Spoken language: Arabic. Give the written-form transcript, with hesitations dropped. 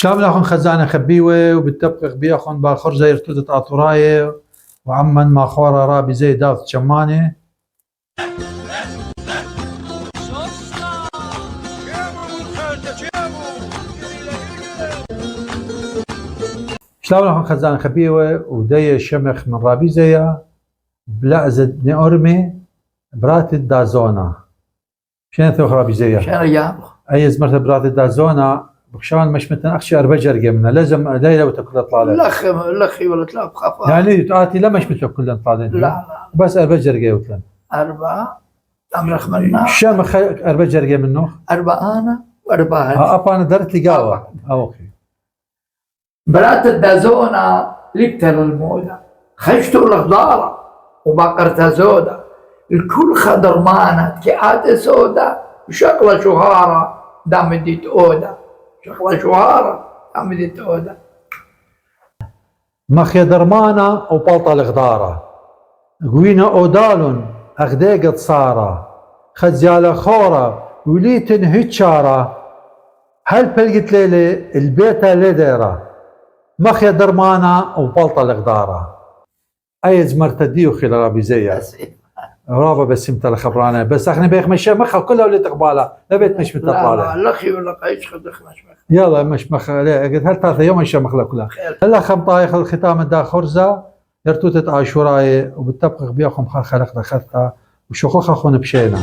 شلون لاخن خزانه خبيوه وبالتبقق بياخن باخرزه يرتدت اطرايه وعمن ما خورا رابي زي داف شمانه شلون لاخن خزانه خبيوه ودي شمخ من رابي زيا بلعزة نورمي برات الدازونا شنو ثوخ رابي زيا؟ شنو جابه؟ اي زمرت برات الدازونا بخشان مش مثلا اخشى اربجر جمنا لازم ليله وتكل طالع لخي ولا لا بخاف يعني تاتي لا مش مثل كل طالعين لا بس اربجر جاي 4 أمرخ منا شام اربجر جاي منه 4 أنا و4 ابا انا درت لي قهوه اوكي برات الدازونا لكتر الموضة خشتوا الخضارة وبقرتها زودة الكل خضر مانت كعادة سودة وشغلة شهارة دام ديت أودة شغلة شهارة دام ديت أودة مخيا درمانة وبلطة الغدارة قوينا أودال أغديقة صارة خزيالة خورة وليتن هتشارة هل بلقت ليلة البيتة لديرة مخيا درمانة وبلطة الغدارة أي زمرت ديو خيل رابي زيها رابا بس امتى خبرانه بس اخني بيخ مشى مخها كلها وليت قبالها لا بيت مش متطالع لا لخي ولا قيش خدخ مش مخ يلا مش مخ قلت هل 3 يوم مش مخلا كلها هلا خم طايخ الختام دا خرزه يرتوتت عاشوراي وبالتبقق بياخم خلق دخلتها وشخوخ اخون بشينا